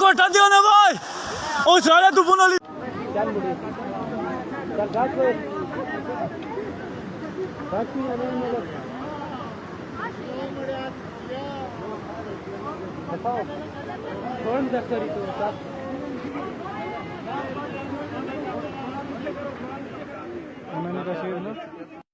कोठा दियो ना भाई ओ साले तू पुनली चल मुड़ी चल घाट पे घाट में आने में लग बताओ कौन दस्तरी तो साथ मैंने कहा शेर ना